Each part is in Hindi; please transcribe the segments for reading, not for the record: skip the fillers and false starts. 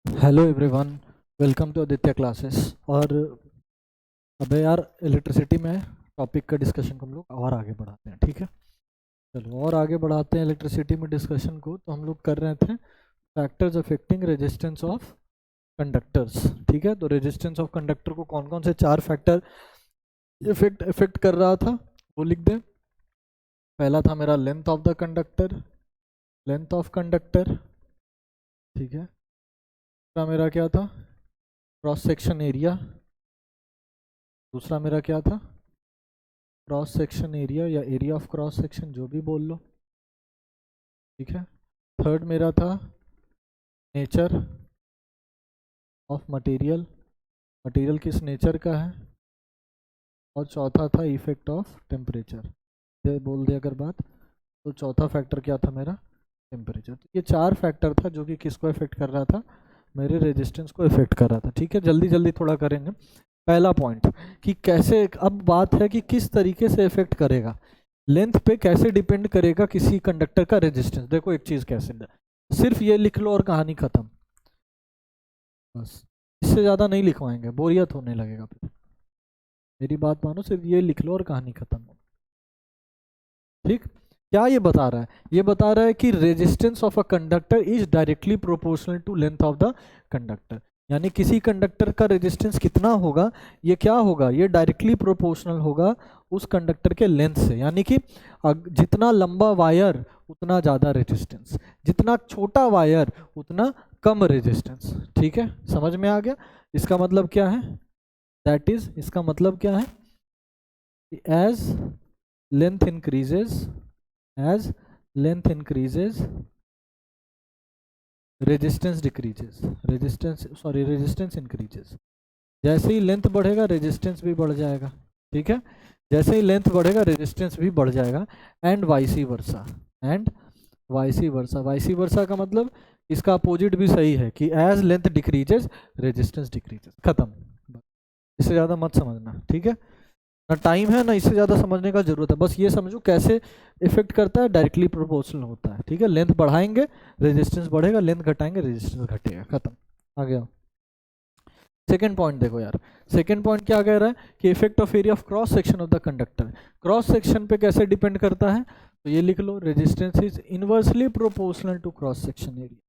Hello everyone, welcome to Aditya classes. और अबे यार, इलेक्ट्रिसिटी में टॉपिक का डिस्कशन को हम लोग और आगे बढ़ाते हैं, ठीक है। चलो और आगे बढ़ाते हैं इलेक्ट्रिसिटी में डिस्कशन को। तो हम लोग कर रहे थे factors affecting resistance of conductors, ठीक है। तो रेजिस्टेंस ऑफ कंडक्टर को कौन कौन से चार फैक्टर इफेक्ट कर रहा था वो लिख दे। पहला था मेरा length of the conductor, length of conductor, ठीक है। दूसरा मेरा क्या था? Cross section area. दूसरा मेरा क्या था? क्रॉस सेक्शन एरिया या एरिया ऑफ क्रॉस सेक्शन, जो भी बोल लो, ठीक है। थर्ड मेरा था नेचर ऑफ मटेरियल, मटेरियल किस नेचर का है। और चौथा था इफेक्ट ऑफ टेम्परेचर। ये बोल दिया अगर बात, तो चौथा फैक्टर क्या था मेरा? टेम्परेचर। तो ये चार फैक्टर था जो कि किसको इफेक्ट कर रहा था? मेरे रेजिस्टेंस को इफेक्ट कर रहा था, ठीक है। जल्दी जल्दी थोड़ा करेंगे। पहला पॉइंट कि कैसे, अब बात है कि किस तरीके से इफेक्ट करेगा, लेंथ पे कैसे डिपेंड करेगा किसी कंडक्टर का रेजिस्टेंस। देखो एक चीज कैसे, सिर्फ ये लिख लो और कहानी खत्म, बस। इससे ज्यादा नहीं लिखवाएंगे, बोरियत होने लगेगा फिर। मेरी बात मानो, सिर्फ ये लिख लो और कहानी खत्म, ठीक। क्या ये बता रहा है? ये बता रहा है कि resistance of a conductor is directly proportional to length of the conductor. यानी किसी कंडक्टर का रेजिस्टेंस कितना होगा, ये क्या होगा, ये डायरेक्टली प्रोपोर्शनल होगा उस कंडक्टर के लेंथ से। यानी कि जितना लंबा वायर उतना ज़्यादा रेजिस्टेंस, जितना छोटा वायर उतना कम रेजिस्टेंस, ठीक है। समझ में आ गया? इसका मतलब क्या है? दैट इज, इसका मतलब क्या है? As length increases, as length increases resistance decreases, resistance increases। जैसे ही लेंथ बढ़ेगा रेजिस्टेंस भी बढ़ जाएगा, ठीक है। जैसे ही लेंथ बढ़ेगा रेजिस्टेंस भी बढ़ जाएगा, एंड वाइसी वर्सा, एंड वाइसी वर्सा। वाइसी वर्सा का मतलब इसका अपोजिट भी सही है कि as length decreases resistance decreases. खत्म, इससे ज़्यादा मत समझना, ठीक है। ना टाइम है ना इससे ज़्यादा समझने का जरूरत है, बस ये समझो कैसे इफेक्ट करता है। डायरेक्टली प्रोपोर्शनल होता है, ठीक है। लेंथ बढ़ाएंगे रेजिस्टेंस बढ़ेगा, लेंथ घटाएंगे रेजिस्टेंस घटेगा, खत्म। आ गया। सेकेंड पॉइंट देखो यार, सेकेंड पॉइंट क्या कह रहा है कि effect of area of cross section of the conductor. Cross section पे कैसे डिपेंड करता है? तो ये लिख लो, resistance is inversely proportional to cross section area,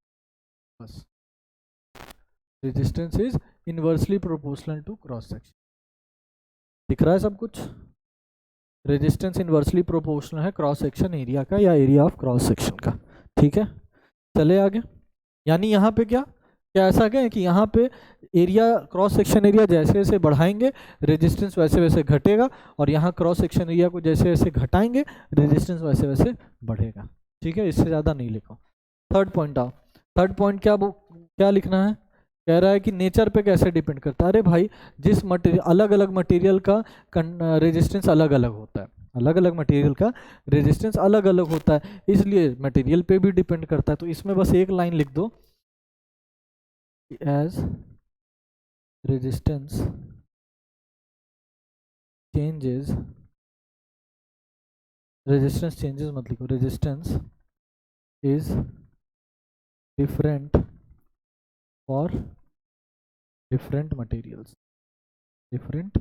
बस। Resistance is inversely proportional to cross section. दिख रहा है सब कुछ? रेजिस्टेंस इनवर्सली प्रोपोर्शनल है क्रॉस सेक्शन एरिया का या एरिया ऑफ क्रॉस सेक्शन का, ठीक है। चले आगे। यानी यहाँ पे क्या क्या ऐसा क्या है कि यहाँ पे एरिया, क्रॉस सेक्शन एरिया जैसे जैसे बढ़ाएंगे रेजिस्टेंस वैसे वैसे घटेगा, और यहाँ क्रॉस सेक्शन एरिया को जैसे जैसे घटाएंगे रेजिस्टेंस वैसे वैसे बढ़ेगा, ठीक है। इससे ज़्यादा नहीं लिखो। थर्ड पॉइंट आओ। थर्ड पॉइंट क्या लिखना है? कह रहा है कि नेचर पे कैसे डिपेंड करता है। अरे भाई, जिस मटेरियल, अलग अलग मटेरियल का रेजिस्टेंस अलग अलग होता है, अलग अलग मटेरियल का रेजिस्टेंस अलग अलग होता है, इसलिए मटेरियल पे भी डिपेंड करता है। तो इसमें बस एक लाइन लिख दो, as resistance changes, resistance changes मत लिखो, resistance is different for different materials, different.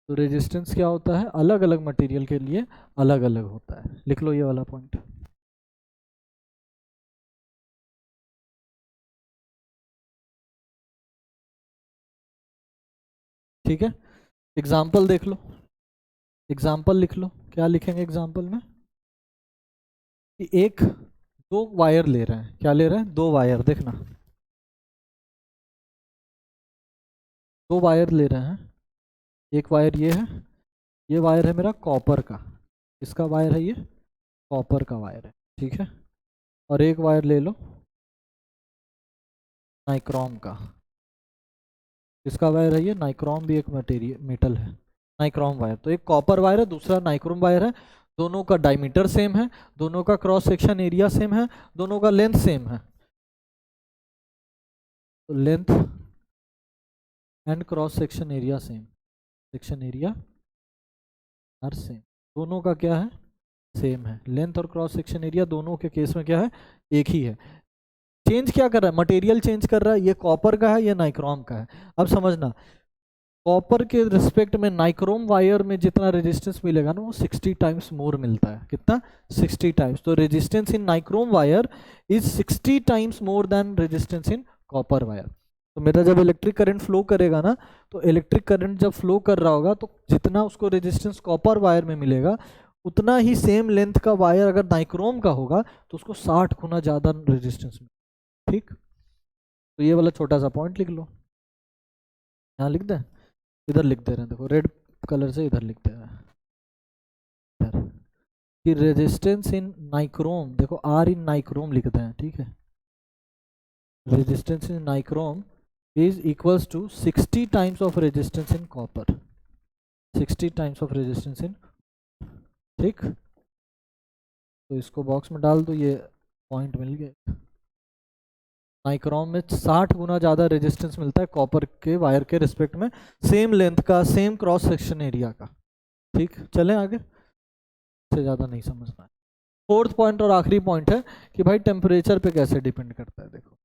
तो रेजिस्टेंस क्या होता है? अलग अलग मटेरियल के लिए अलग अलग होता है। लिख लो ये वाला पॉइंट, ठीक है। एग्जाम्पल देख लो, एग्जाम्पल लिख लो। क्या लिखेंगे एग्जाम्पल में? कि एक, दो वायर ले रहे हैं। क्या ले रहे हैं? दो वायर, देखना, दो वायर ले रहे हैं। एक वायर ये है, ये वायर है मेरा कॉपर का। इसका वायर है ये, कॉपर का वायर है, ठीक है। और एक वायर ले लो नाइक्रोम का। इसका वायर है ये, नाइक्रोम भी एक मटेरियल मेटल है, नाइक्रोम वायर। तो एक कॉपर वायर है, दूसरा नाइक्रोम वायर है। दोनों का डायमीटर सेम है, दोनों का क्रॉस सेक्शन एरिया सेम है, दोनों का लेंथ सेम है। तो length and cross section area same, section area are same. दोनों का क्या है? सेम है। लेंथ और क्रॉस सेक्शन एरिया दोनों के केस में क्या है? एक ही है। चेंज क्या कर रहा है, मटेरियल चेंज कर रहा है। ये कॉपर का है, ये नाइक्रोम का है। अब समझना, कॉपर के रिस्पेक्ट में नाइक्रोम वायर में जितना रेजिस्टेंस मिलेगा ना, वो 60 टाइम्स मोर मिलता है। कितना? 60 टाइम्स। तो resistance in nichrome wire is 60 times more than resistance in copper wire. तो मेरा जब इलेक्ट्रिक करंट फ्लो करेगा ना, तो इलेक्ट्रिक करंट जब फ्लो कर रहा होगा, तो जितना उसको रेजिस्टेंस कॉपर वायर में मिलेगा, उतना ही सेम लेंथ का वायर अगर नाइक्रोम का होगा तो उसको 60 गुना ज़्यादा रेजिस्टेंस में। ठीक, तो ये वाला छोटा सा पॉइंट लिख लो, यहाँ लिख दें, इधर लिख दे रहे हैं, देखो रेड कलर से इधर लिख दे रहे हैं इधर, कि रेजिस्टेंस इन नाइक्रोम, देखो आर इन नाइक्रोम लिखते हैं, ठीक है। Resistance in nichrome is equals to 60 times of resistance in copper, 60 times of resistance in, ठीक। तो इसको बॉक्स में डाल दो, ये पॉइंट मिल गया। नाइक्रोम में 60 गुना ज़्यादा रेजिस्टेंस मिलता है कॉपर के वायर के रिस्पेक्ट में, सेम लेंथ का, सेम क्रॉस सेक्शन एरिया का। ठीक, चलें आगे, से ज़्यादा नहीं समझना है। फोर्थ पॉइंट और आखिरी पॉइंट है कि भाई टेम्परेचर पे कैसे डिपेंड करता है। देखो,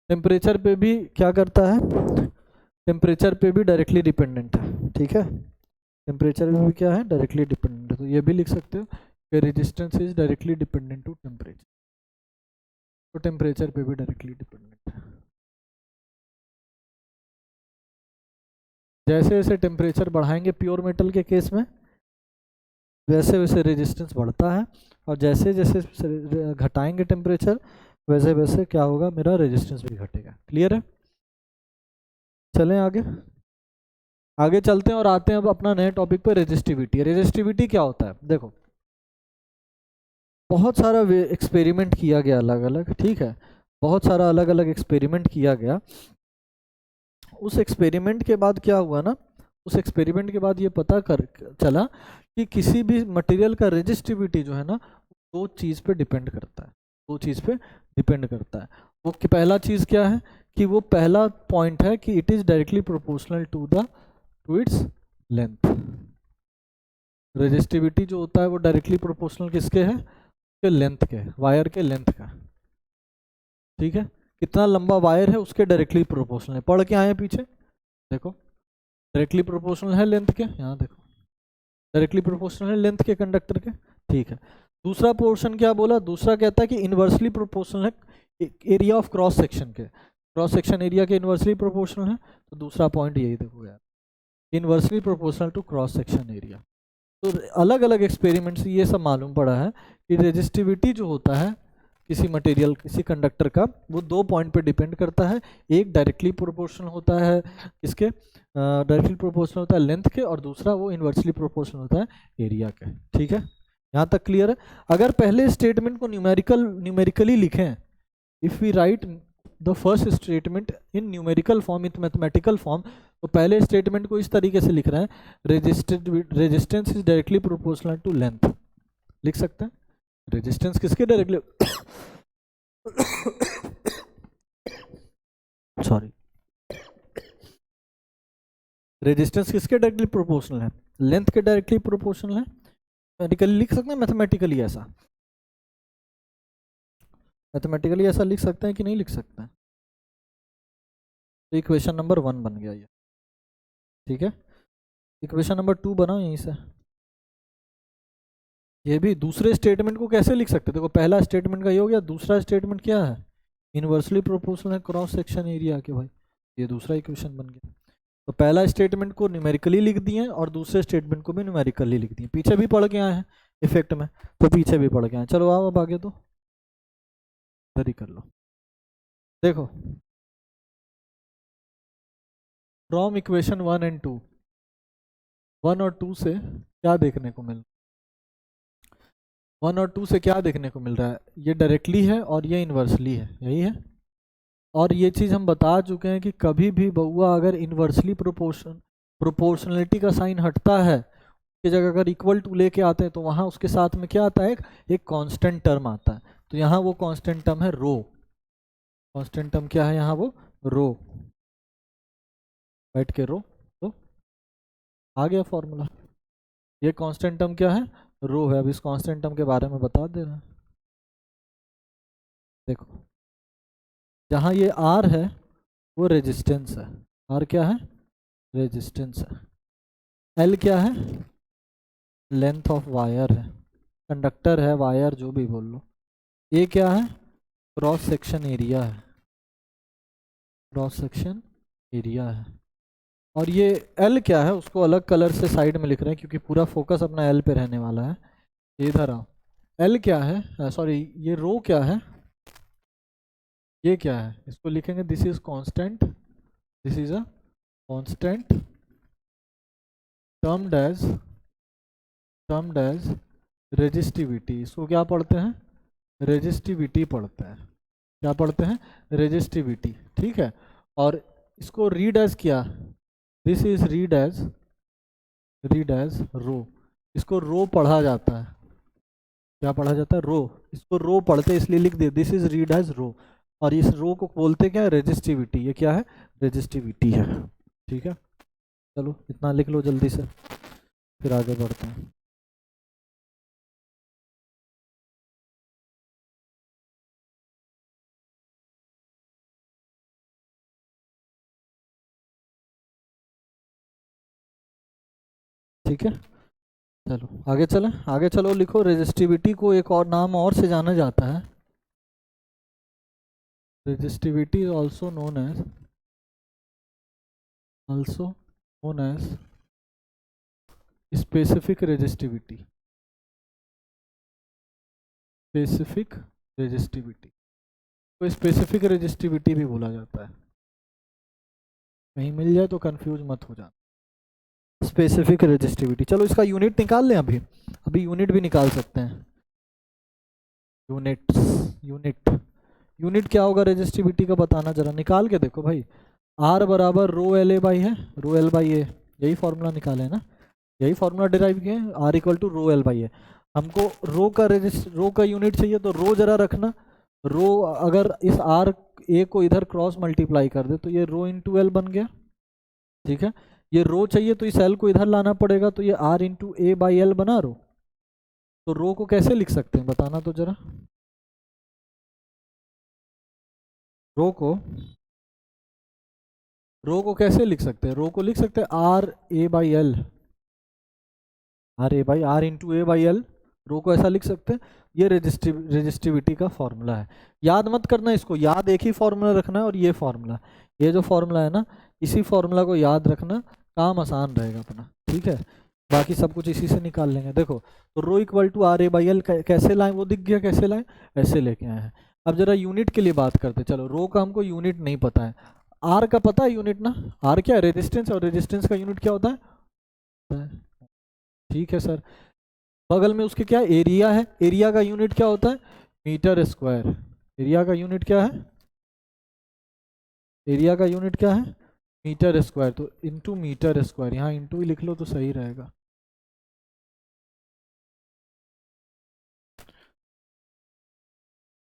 टेम्परेचर पे भी क्या करता है, टेम्परेचर पे भी डायरेक्टली डिपेंडेंट है, ठीक है। टेम्परेचर पे भी क्या है, डायरेक्टली डिपेंडेंट है। तो ये भी लिख सकते हो कि resistance is directly dependent to temperature. तो टेम्परेचर पे भी डायरेक्टली डिपेंडेंट है। जैसे जैसे टेम्परेचर बढ़ाएंगे प्योर मेटल के केस में, वैसे वैसे रेजिस्टेंस बढ़ता है, और जैसे जैसे घटाएंगे टेम्परेचर, वैसे वैसे क्या होगा, मेरा रेजिस्टेंस भी घटेगा। क्लियर है? चलें आगे, आगे चलते हैं और आते हैं अब अपना नए टॉपिक पे, रेजिस्टिविटी। रेजिस्टिविटी क्या होता है? देखो, बहुत सारा एक्सपेरिमेंट किया गया अलग अलग, ठीक है, बहुत सारा अलग अलग एक्सपेरिमेंट किया गया। उस एक्सपेरिमेंट के बाद क्या हुआ ना, उस एक्सपेरिमेंट के बाद ये पता कर चला कि किसी भी मटेरियल का रेजिस्टिविटी जो है ना, दो चीज़ पे डिपेंड करता है, दो चीज़ पे डिपेंड करता है। वो कि पहला चीज़ क्या है, कि वो पहला पॉइंट है कि it is directly proportional to its length. Resistivity जो होता है वो डायरेक्टली प्रोपोर्शनल किसके है, के लेंथ के, वायर के लेंथ का, ठीक है। कितना लंबा वायर है उसके डायरेक्टली प्रोपोर्शनल है। पढ़ के आए पीछे, देखो डायरेक्टली प्रोपोर्शनल है लेंथ के, यहाँ देखो डायरेक्टली प्रोपोर्शनल है लेंथ के कंडक्टर के, ठीक है। दूसरा पोर्शन क्या बोला, दूसरा कहता है कि इनवर्सली प्रोपोर्शनल है एरिया ऑफ क्रॉस सेक्शन के, क्रॉस सेक्शन एरिया के इनवर्सली प्रोपोर्शनल है। तो दूसरा पॉइंट यही देखो यार, inversely proportional to cross section area. तो अलग अलग एक्सपेरिमेंट से ये सब मालूम पड़ा है कि रेजिस्टिविटी जो होता है किसी मटेरियल, किसी कंडक्टर का, वो दो पॉइंट पे डिपेंड करता है। एक डायरेक्टली प्रोपोर्शनल होता है किसके, डायरेक्टली प्रोपोर्शनल होता है लेंथ के, और दूसरा वो इन्वर्सली प्रोपोर्शनल होता है एरिया के, ठीक है। यहाँ तक क्लियर है? अगर पहले स्टेटमेंट को न्यूमेरिकली लिखें, if we write the first statement in numerical form, in mathematical form, तो पहले स्टेटमेंट को इस तरीके से लिख रहे हैं, resistance is directly proportional to length, लिख सकते हैं। रेजिस्टेंस किसके डायरेक्टली सॉरी, रेजिस्टेंस किसके डायरेक्टली प्रोपोर्शनल है, लेंथ के डायरेक्टली प्रोपोर्शनल है। मैथमेटिकली लिख सकते हैं, मैथमेटिकली ऐसा, मैथमेटिकली ऐसा लिख सकते हैं कि नहीं लिख सकते हैं? तो इक्वेशन नंबर 1 बन गया ये, ठीक है। इक्वेशन नंबर 2 बनाओ यहीं से। ये भी दूसरे स्टेटमेंट को कैसे लिख सकते हैं? देखो पहला स्टेटमेंट का ये हो गया, दूसरा स्टेटमेंट क्या है, इनवर्सली प्रोपोर्शनल है क्रॉस सेक्शन एरिया के, भाई ये दूसरा इक्वेशन बन गया। तो पहला स्टेटमेंट को न्यूमेरिकली लिख दिए और दूसरे स्टेटमेंट को भी न्यूमेरिकली लिख दिए। पीछे भी पढ़ के आए हैं इफेक्ट में, तो पीछे भी पढ़ के आए। चलो आओ अब आगे, तो इधर ही कर लो। देखो, फ्रॉम इक्वेशन 1 एंड 2, 1 और 2 से क्या देखने को मिल, 1 और 2 से क्या देखने को मिल रहा है, ये डायरेक्टली है और ये इन्वर्सली है, यही है। और ये चीज़ हम बता चुके हैं कि कभी भी बउआ अगर इन्वर्सली प्रोपोर्शनलिटी का साइन हटता है, उसकी जगह अगर इक्वल टू लेके आते हैं, तो वहाँ उसके साथ में क्या आता है, एक कांस्टेंट टर्म आता है। तो यहाँ वो कांस्टेंट टर्म है रो, कांस्टेंट टर्म क्या है यहाँ, वो रो, बैठ के रो। तो आ गया फॉर्मूला, ये कांस्टेंट टर्म क्या है, रो है। अब इस कांस्टेंट टर्म के बारे में बता दे रहे हैं, देखो जहाँ ये आर है वो रेजिस्टेंस है, आर क्या है, रेजिस्टेंस है। एल क्या है, लेंथ ऑफ वायर है, कंडक्टर है, वायर जो भी बोल लो। ए क्या है, क्रॉस सेक्शन एरिया है, क्रॉस सेक्शन एरिया है। और ये एल क्या है, उसको अलग कलर से साइड में लिख रहे हैं क्योंकि पूरा फोकस अपना एल पे रहने वाला है। इधर आओ, एल क्या है, सॉरी ये रो क्या है, ये क्या है, इसको लिखेंगे this is constant, this is a constant termed as resistivity. इसको क्या पढ़ते हैं, रेजिस्टिविटी पढ़ते हैं। क्या पढ़ते हैं, रेजिस्टिविटी, ठीक है। और इसको रीड एज क्या, दिस इज रीड एज रो। इसको रो पढ़ा जाता है, क्या पढ़ा जाता है, रो। इसको रो पढ़ते इसलिए लिख दिया, दिस इज रीड एज रो। और इस रो को बोलते क्या है, रेजिस्टिविटी। ये क्या है, रेजिस्टिविटी है, ठीक है। चलो इतना लिख लो जल्दी से, फिर आगे बढ़ते हैं। ठीक है, चलो आगे चलें, आगे चलो, लिखो रेजिस्टिविटी को एक और नाम और से जाना जाता है, resistivity also known as specific resistivity, specific resistivity को स्पेसिफिक रेजिस्टिविटी भी बोला जाता है। कहीं मिल जाए तो कंफ्यूज मत हो जाना, स्पेसिफिक रेजिस्टिविटी। चलो इसका यूनिट निकाल लें, अभी अभी यूनिट भी निकाल सकते हैं। यूनिट क्या होगा रेजिस्टिविटी का, बताना जरा, निकाल के देखो भाई। आर बराबर रो एल ए बाई है, रो एल बाई ए, यही फॉर्मूला निकाले ना, यही फॉर्मूला डिराइव किए, R equal to rho L by A. हमको रो का यूनिट चाहिए, तो रो जरा रखना। रो अगर इस आर ए को इधर क्रॉस मल्टीप्लाई कर दे तो ये रो इंटू एल बन गया, ठीक है। ये रो चाहिए तो इस एल को इधर लाना पड़ेगा, तो ये R into A by L बना रो। तो रो को कैसे लिख सकते हैं, बताना तो जरा। रो को कैसे लिख सकते हैं, रो को लिख सकते हैं R A by L, R into A by L. Rho को ऐसा लिख सकते हैं। ये रेजिस्टिविटी का फॉर्मूला है। याद मत करना इसको, याद एक ही फॉर्मूला रखना है, और ये फॉर्मूला, ये जो फॉर्मूला है ना, इसी फॉर्मूला को याद रखना, काम आसान रहेगा अपना, ठीक है। बाकी सब कुछ इसी से निकाल लेंगे। देखो, तो rho equal to R A by L कैसे लाएं, वो दिख गया कैसे लाएं, ऐसे लेके आए हैं। अब जरा यूनिट के लिए बात करते, चलो रो का हमको यूनिट नहीं पता है, आर का पता है यूनिट ना, आर क्या है, रेजिस्टेंस, और रेजिस्टेंस का यूनिट क्या होता है, ठीक है सर। बगल में उसके क्या एरिया है, एरिया का यूनिट क्या होता है, मीटर स्क्वायर। एरिया का यूनिट क्या है, एरिया का यूनिट क्या है, मीटर स्क्वायर। तो इनटू मीटर स्क्वायर, यहाँ इनटू ही लिख लो तो सही रहेगा,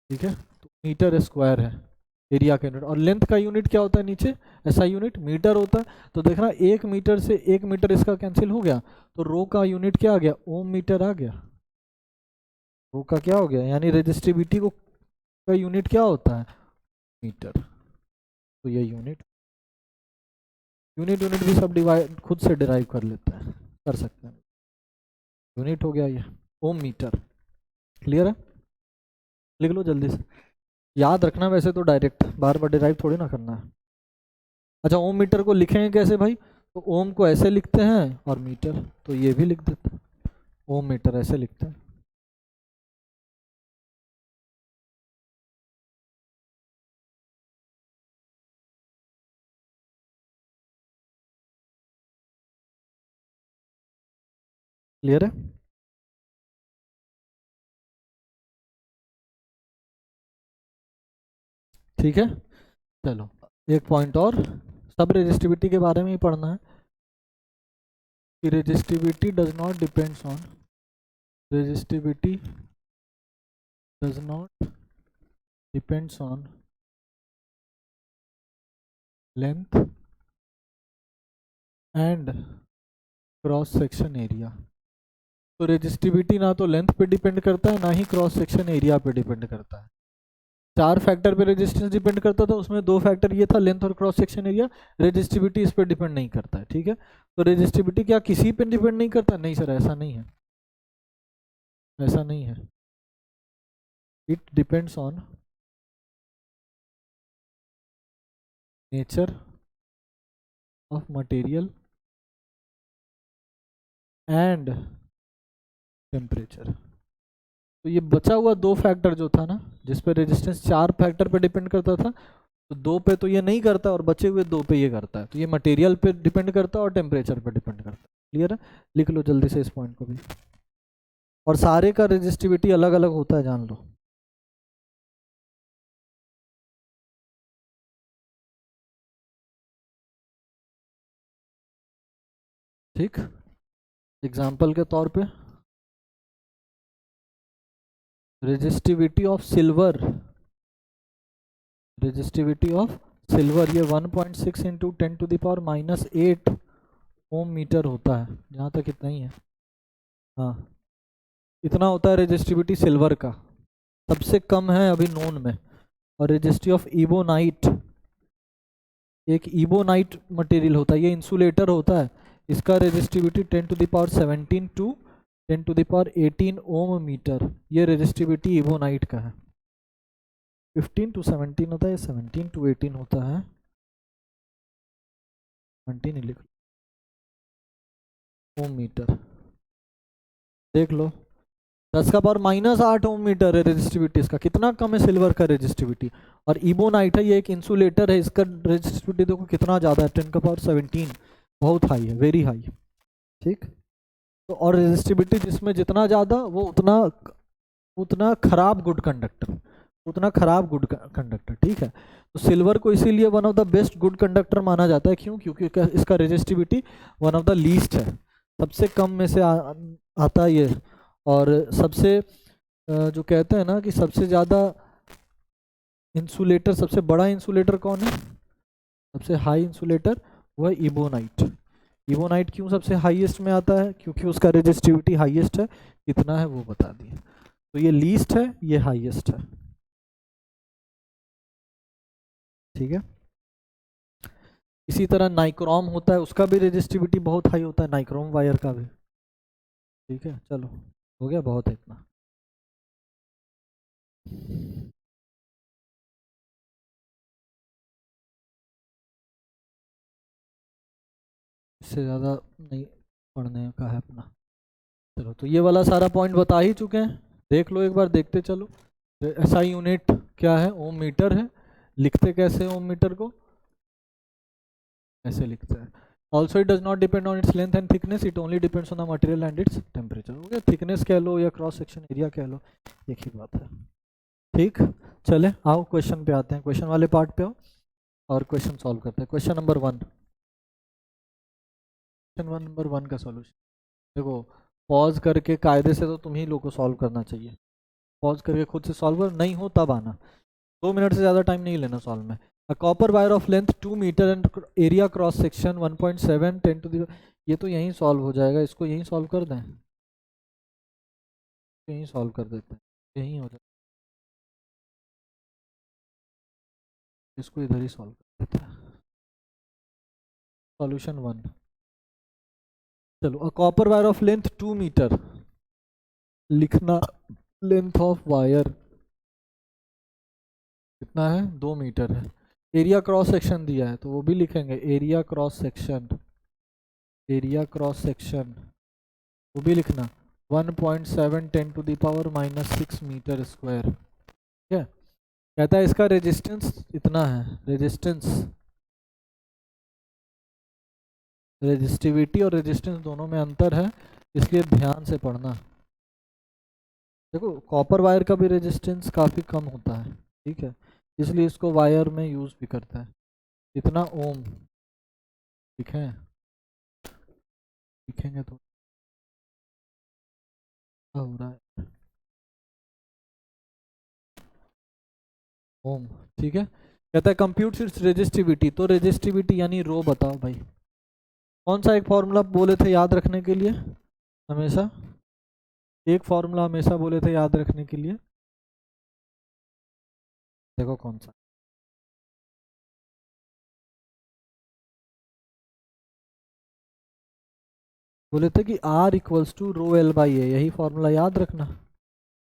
ठीक है। तो मीटर स्क्वायर है एरिया का यूनिट। और लेंथ का यूनिट क्या होता है, नीचे ऐसा यूनिट मीटर होता है। तो देखना 1 मीटर से 1 मीटर इसका कैंसिल हो गया, तो रो का यूनिट क्या आ गया, ओम मीटर आ गया। रो का क्या हो गया, यानी रेजिस्टिविटी को का यूनिट क्या होता है, मीटर। तो ये यूनिट यूनिट भी सब डिवाइड खुद से डिराइव कर लेते हैं, कर सकते हैं। यूनिट हो गया ये ओम मीटर, क्लियर है। लिख लो जल्दी से, याद रखना वैसे तो, डायरेक्ट बार बार डिराइव थोड़ी ना करना है। अच्छा, ओम मीटर को लिखेंगे कैसे भाई, तो ओम को ऐसे लिखते हैं, और मीटर तो ये भी लिख देते हैं, ओम मीटर ऐसे लिखते हैं। क्लियर है, ठीक है। चलो एक पॉइंट और, सब रेजिस्टिविटी के बारे में ही पढ़ना है, कि resistivity does not depends on, resistivity does not depends on length and cross section area. तो रेजिस्टिविटी ना तो लेंथ पे डिपेंड करता है, ना ही क्रॉस सेक्शन एरिया पे डिपेंड करता है। 4 फैक्टर पे रेजिस्टेंस डिपेंड करता था, उसमें 2 फैक्टर ये था, लेंथ और क्रॉस सेक्शन एरिया। रेजिस्टिविटी इस पर डिपेंड नहीं करता है, ठीक है। तो रेजिस्टिविटी क्या किसी पे डिपेंड नहीं करता? नहीं सर, ऐसा नहीं है, ऐसा नहीं है। It depends on nature of material and temperature. तो ये बचा हुआ 2 फैक्टर जो था ना, जिस पे रेजिस्टेंस 4 फैक्टर पे डिपेंड करता था, तो 2 पे तो ये नहीं करता और बचे हुए 2 पे ये करता है। तो ये मटेरियल पे डिपेंड करता है और टेम्परेचर पे डिपेंड करता है। क्लियर है? लिख लो जल्दी से इस पॉइंट को भी। और सारे का रेजिस्टिविटी अलग अलग होता है, जान लो। ठीक, एग्जाम्पल के तौर पे resistivity of silver, resistivity of silver ये 1.6 इंटू 10⁻⁻8 ओम मीटर होता है, जहाँ तक इतना ही है। हाँ, इतना होता है रेजिस्टिविटी सिल्वर का, सबसे कम है अभी नोन में। और रेजिस्टिविटी ऑफ इबोनाइट, एक इबोनाइट मटेरियल होता है, ये इंसुलेटर होता है, इसका रेजिस्टिविटी 10⁻17 टू 10⁻18 ओम मीटर, ये रेजिस्टिविटी इबोनाइट का है। 15 to 17 होता है, 17 to 18 होता है, 17 लिख ओम मीटर। देख लो, 10⁻⁻8 ओम मीटर है रेजिस्टिविटी इसका, कितना कम है सिल्वर का रेजिस्टिविटी। और इबोनाइट है, ये एक इंसुलेटर है, इसका रेजिस्टिविटी देखो कितना ज़्यादा है, 10⁻17, बहुत हाई है, वेरी हाई। ठीक, तो और रेजिस्टिविटी जिसमें जितना ज़्यादा वो उतना उतना खराब गुड कंडक्टर, उतना खराब गुड कंडक्टर। ठीक है, तो सिल्वर को इसीलिए one of the best good conductor माना जाता है। क्यों? क्योंकि इसका resistivity one of the least है, सबसे कम में से आता है ये। और सबसे जो कहते हैं ना कि सबसे ज़्यादा इंसुलेटर, सबसे बड़ा इंसुलेटर कौन है, सबसे हाई इंसुलेटर, वह इबोनाइट। इबोनाइट क्यों सबसे हाईएस्ट में आता है? क्योंकि उसका रेजिस्टिविटी हाईएस्ट है, कितना है वो बता दिए। तो ये लीस्ट है, ये हाईएस्ट है। ठीक है, इसी तरह नाइक्रोम होता है, उसका भी रेजिस्टिविटी बहुत हाई होता है, नाइक्रोम वायर का भी। ठीक है, चलो हो गया, बहुत है इतना। इससे ज़्यादा नहीं पढ़ने का है अपना। चलो, तो ये वाला सारा पॉइंट बता ही चुके हैं, देख लो एक बार, देखते चलो। एसआई यूनिट क्या है? ओम मीटर है। लिखते कैसे ओम मीटर को? ऐसे लिखते हैं। Also it does not depend on its length and thickness, it only depends on the material and its temperature. हो गया, थिकनेस कह लो या क्रॉस सेक्शन एरिया कह लो, एक ही बात है। ठीक, चले आओ क्वेश्चन पे आते हैं, क्वेश्चन वाले पार्ट पे आओ और क्वेश्चन सॉल्व करते हैं। क्वेश्चन नंबर 1, क्वेश्चन नंबर 1 का सॉल्यूशन देखो, पॉज करके, कायदे से तो तुम ही लोग को सॉल्व करना चाहिए, पॉज करके खुद से सॉल्व कर, नहीं हो तब आना, 2 मिनट से ज़्यादा टाइम नहीं लेना सॉल्व में। A copper wire of length 2 metre and area cross section 1.7 10 to the, ये तो यहीं सॉल्व हो जाएगा, इसको यहीं सॉल्व कर दें, यहीं सॉल्व कर देते हैं, यहीं हो जाए, इसको इधर ही सॉल्व कर देते हैं। सॉल्यूशन 1, चलो, a copper wire of length 2 metre, लिखना लेंथ ऑफ वायर कितना है, 2 मीटर है। एरिया क्रॉस सेक्शन दिया है तो वो भी लिखेंगे, area cross section, area cross section वो भी लिखना 1.7 10⁻⁻6 मीटर स्क्वायर। ठीक है, कहता है इसका रेजिस्टेंस इतना है, रेजिस्टेंस, रेजिस्टिविटी और रेजिस्टेंस दोनों में अंतर है, इसलिए ध्यान से पढ़ना। देखो, कॉपर वायर का भी रेजिस्टेंस काफ़ी कम होता है, ठीक है, इसलिए इसको वायर में यूज़ भी करता है। इतना ओम लिखें, लिखेंगे तो क्या हो रहा है, ओम। ठीक है, कहता है कंप्यूट इट्स रेजिस्टिविटी, तो रेजिस्टिविटी यानी रो बताओ भाई, कौन सा एक फॉर्मूला बोले थे याद रखने के लिए हमेशा, एक फॉर्मूला हमेशा बोले थे याद रखने के लिए, देखो कौन सा। बोले थे कि R equals to rho L by A, यही फॉर्मूला याद रखना।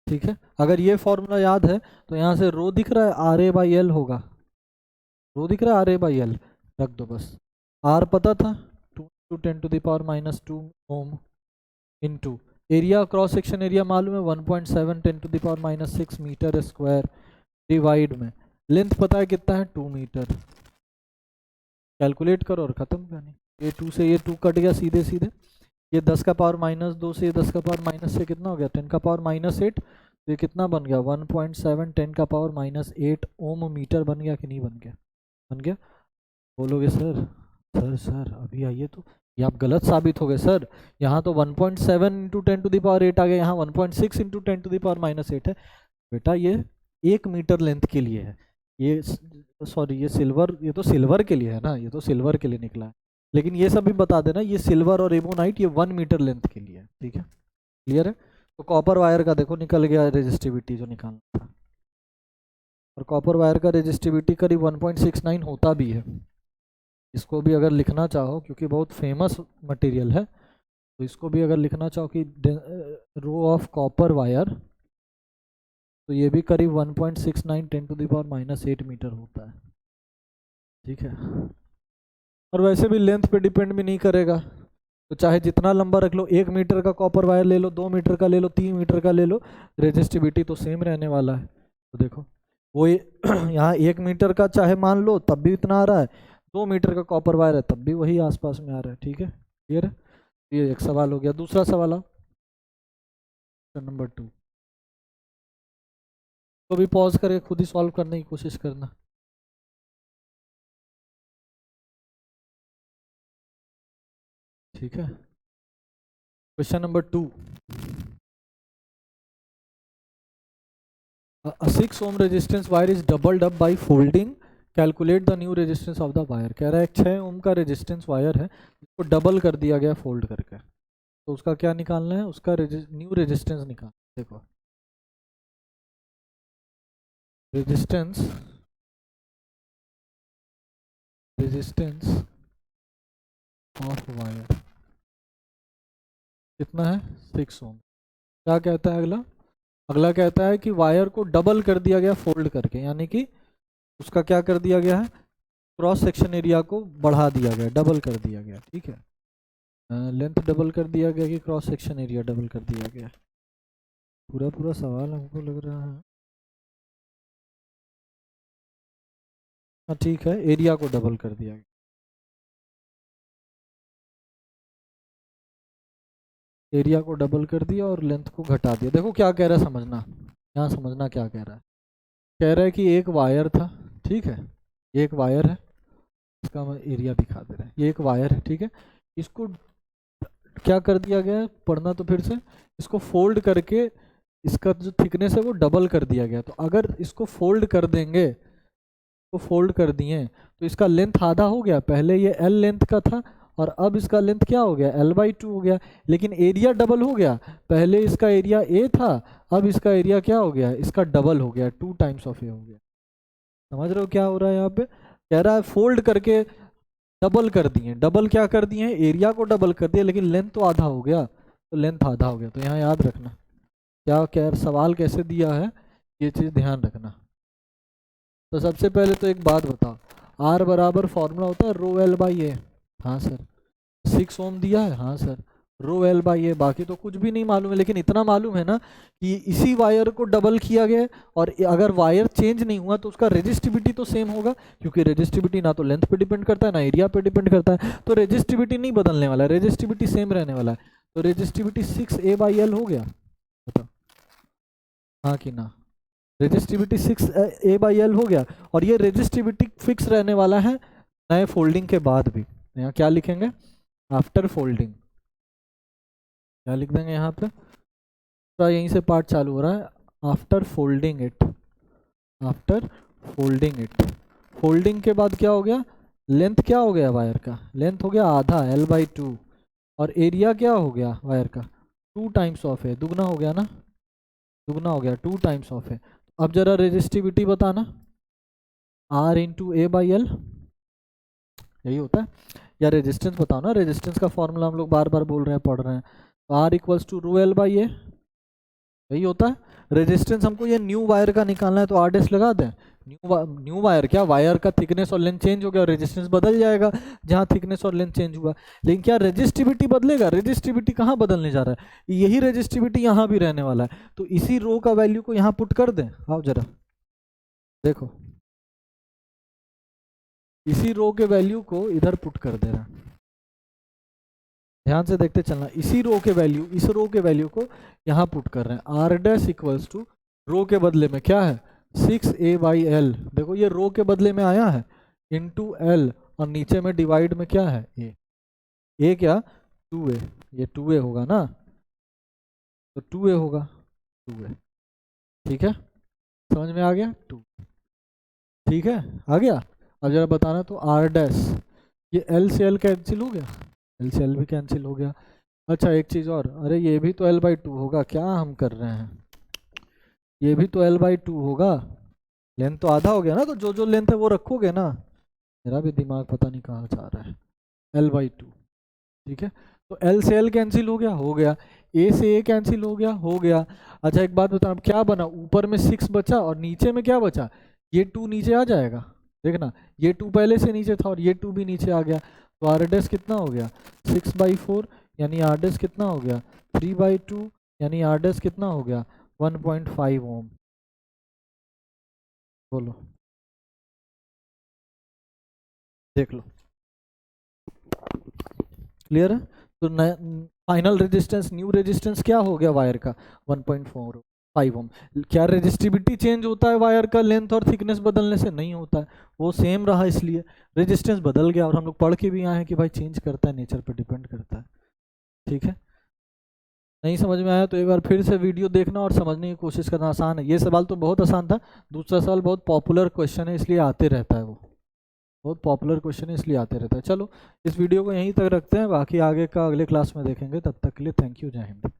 ठीक है, अगर ये फॉर्मूला याद है तो यहाँ से रो दिख रहा है, आर ए बाई एल होगा। रो दिख रहा है, आर ए बाई एल रख दो बस। आर पता था 2 to 10 to the power -2 ohm into area, cross section area मालूम है 1.7 10 to the power -6 metre square, divide में लेंथ पता है कितना है 2 मीटर। कैलकुलेट करो और ख़त्म करनी। ये 2 से ये 2 कट गया सीधे सीधे, ये 10 का पावर -2 से ये 10 का पावर -6 कितना हो गया 10 का पावर -8, तो ये कितना बन गया 1.7 10 का पावर -8 ओम मीटर बन गया कि नहीं बन गया? बन गया। बोलोगे सर सर सर अभी आइए तो, ये आप गलत साबित हो गए सर। यहाँ तो 1.7 इंटू 10 टू द पावर 8 आ गया, यहाँ 1.6 इंटू 10 टू द पावर -8 है। बेटा ये 1 मीटर लेंथ के लिए है, ये सॉरी ये सिल्वर, ये तो सिल्वर के लिए है ना, ये तो सिल्वर के लिए निकला है। लेकिन ये सब भी बता देना, ये सिल्वर और एबोनाइट ये 1 मीटर लेंथ के लिए है। ठीक है, क्लियर है। तो कॉपर वायर का देखो निकल गया रेजिस्टिविटी जो निकालना था, और कॉपर वायर का रेजिस्टिविटी करीब 1.69 होता भी है। इसको भी अगर लिखना चाहो, क्योंकि बहुत फेमस मटेरियल है, तो इसको भी अगर लिखना चाहो कि रो ऑफ कॉपर वायर, तो ये भी करीब 1.69 10 टू द पावर -8 मीटर होता है। ठीक है, और वैसे भी लेंथ पे डिपेंड भी नहीं करेगा, तो चाहे जितना लंबा रख लो, 1 मीटर का कॉपर वायर ले लो, 2 मीटर का ले लो, 3 मीटर का ले लो, रेजिस्टिविटी तो सेम रहने वाला है। तो देखो वो यहाँ 1 मीटर का चाहे मान लो तब भी इतना आ रहा है, 2 मीटर का कॉपर वायर है तब भी वही आसपास में आ रहा है। ठीक है, क्लियर है। ये एक सवाल हो गया। दूसरा सवाल आओ, नंबर 2 तो भी पॉज करके खुद ही सॉल्व करने की कोशिश करना। ठीक है, question number 2, a 6 ohm resistance wire is doubled up by folding, calculate the new resistance of the wire. कह रहा है एक 6 ओम का रेजिस्टेंस वायर है, इसको डबल कर दिया गया फोल्ड करके, तो उसका क्या निकालना है, उसका न्यू रेजिस्टेंस निकालना। देखो रेजिस्टेंस रेजिस्टेंस ऑफ वायर कितना है 6 ओम। क्या कहता है अगला? अगला कहता है कि वायर को डबल कर दिया गया फोल्ड करके, यानी कि उसका क्या कर दिया गया है, क्रॉस सेक्शन एरिया को बढ़ा दिया गया, डबल कर दिया गया। ठीक है, लेंथ डबल कर दिया गया कि क्रॉस सेक्शन एरिया डबल कर दिया गया? पूरा पूरा सवाल हमको लग रहा है। हाँ ठीक है, एरिया को डबल कर दिया गया, एरिया को डबल कर दिया और लेंथ को घटा दिया। देखो क्या कह रहा है समझना, यहाँ समझना क्या कह रहा है। कह रहा है कि एक वायर था, ठीक है, एक वायर है, इसका हम एरिया दिखा दे रहे हैं, ये एक वायर है। ठीक है, इसको क्या कर दिया गया है, पढ़ना तो फिर से, इसको फोल्ड करके इसका जो थिकनेस है वो डबल कर दिया गया। तो अगर इसको फोल्ड कर देंगे, तो फोल्ड कर दिए तो इसका लेंथ आधा हो गया, पहले ये L लेंथ का था और अब इसका लेंथ क्या हो गया L/2 हो गया, लेकिन एरिया डबल हो गया। पहले इसका एरिया A था, अब इसका एरिया क्या हो गया, इसका डबल हो गया, 2 टाइम्स ऑफ A हो गया। समझ रहे हो क्या हो रहा है यहाँ पे? कह रहा है फोल्ड करके डबल कर दिए, डबल क्या कर दिए, एरिया को डबल कर दिया, लेकिन लेंथ तो आधा हो गया, तो लेंथ आधा हो गया। तो यहाँ याद रखना क्या क्या सवाल कैसे दिया है, ये चीज़ ध्यान रखना। तो सबसे पहले तो एक बात बताओ, आर बराबर फॉर्मूला होता है रो एल बाई ए। हाँ सर। 6 ओम दिया है, हाँ सर, रो एल बाई ए। बाकी तो कुछ भी नहीं मालूम है, लेकिन इतना मालूम है ना कि इसी वायर को डबल किया गया है, और अगर वायर चेंज नहीं हुआ तो उसका रेजिस्टिविटी तो सेम होगा, क्योंकि रेजिस्टिविटी ना तो लेंथ पे डिपेंड करता है ना एरिया पे डिपेंड करता है, तो रेजिस्टिविटी नहीं बदलने वाला है, रेजिस्टिविटी सेम रहने वाला है। तो रेजिस्टिविटी 6A/L हो गया, बताओ हाँ कि ना? रेजिस्टिविटी 6A/L हो गया, और ये रेजिस्टिविटी फिक्स रहने वाला है नए फोल्डिंग के बाद भी। यहाँ क्या लिखेंगे, आफ्टर फोल्डिंग, क्या लिख देंगे यहाँ पे, तो यहीं से पार्ट चालू हो रहा है, after folding it, after folding it. Folding के बाद क्या हो गया, लेंथ क्या हो गया वायर का, लेंथ हो गया आधा L/2, और एरिया क्या हो गया वायर का 2 टाइम्स ऑफ है, दुगना हो गया ना, दुगना हो गया 2 टाइम्स ऑफ है। अब जरा रेजिस्टिविटी बताना, R into A by L, यही होता है। या रेजिस्टेंस बताओ ना, रेजिस्टेंस का फॉर्मूला हम लोग बार बार बोल रहे हैं, पढ़ रहे हैं, तो R equals to rho L by A, यही होता है। रेजिस्टेंस हमको ये न्यू वायर का निकालना है, तो R डैश लगा दें। न्यू वायर क्या, वायर का थिकनेस और लेंथ चेंज हो गया, रेजिस्टेंस बदल जाएगा जहां थिकनेस और लेंथ चेंज हुआ। लेकिन क्या रेजिस्टिविटी बदलेगा? रेजिस्टिविटी कहाँ बदलने जा रहा है, यही रेजिस्टिविटी यहाँ भी रहने वाला है। तो इसी रो का वैल्यू को यहाँ पुट कर दें। आओ जरा देखो, इसी रो के वैल्यू को इधर पुट कर दे रहा है, ध्यान से देखते चलना। इसी रो के वैल्यू, इस रो के वैल्यू को यहाँ पुट कर रहे हैं। R डैश इक्वल्स टू रो के बदले में क्या है 6a बाई एल, देखो ये रो के बदले में आया है, इंटू एल, और नीचे में डिवाइड में क्या है ए क्या 2a, ये 2a होगा ना, तो 2a होगा 2a, ठीक है, समझ में आ गया 2, ठीक है आ गया। अब जरा बताना तो R डैश, ये L से L कैंसिल हो गया, L से L भी कैंसिल हो गया। अच्छा एक चीज़ और, अरे ये भी तो L/2 होगा, क्या हम कर रहे हैं, ये भी तो L/2 होगा, लेंथ तो आधा हो गया ना, तो जो जो लेंथ है वो रखोगे ना, मेरा भी दिमाग पता नहीं कहाँ जा रहा है, L/2, ठीक है। तो L से L कैंसिल हो गया, A से A कैंसिल हो गया। अच्छा एक बात बता, अब क्या बना, ऊपर में 6 बचा और नीचे में क्या बचा, ये 2 नीचे आ जाएगा, देखना ये 2 पहले से नीचे था और ये 2 भी नीचे आ गया, तो R डैश कितना हो गया 6/4, यानी R डैश कितना हो गया 3/2, यानी R डैश कितना हो गया 1.5 ओम। बोलो, देख लो, क्लियर है। तो फाइनल रेजिस्टेंस, न्यू रेजिस्टेंस क्या हो गया वायर का 1.5 ओम। क्या रेजिस्टिविटी चेंज होता है वायर का लेंथ और थिकनेस बदलने से? नहीं होता है, वो सेम रहा, इसलिए रेजिस्टेंस बदल गया। और हम लोग पढ़ के भी आए हैं कि भाई चेंज करता है, नेचर पर डिपेंड करता है, ठीक है। नहीं समझ में आया तो एक बार फिर से वीडियो देखना और समझने की कोशिश करना, आसान है। ये सवाल तो बहुत आसान था, दूसरा सवाल बहुत पॉपुलर क्वेश्चन है, इसलिए आते रहता है, वो बहुत पॉपुलर क्वेश्चन है इसलिए आते रहता है। चलो इस वीडियो को यहीं तक रखते हैं, बाकी आगे का अगले क्लास में देखेंगे, तब तक के लिए थैंक यू, जय हिंद।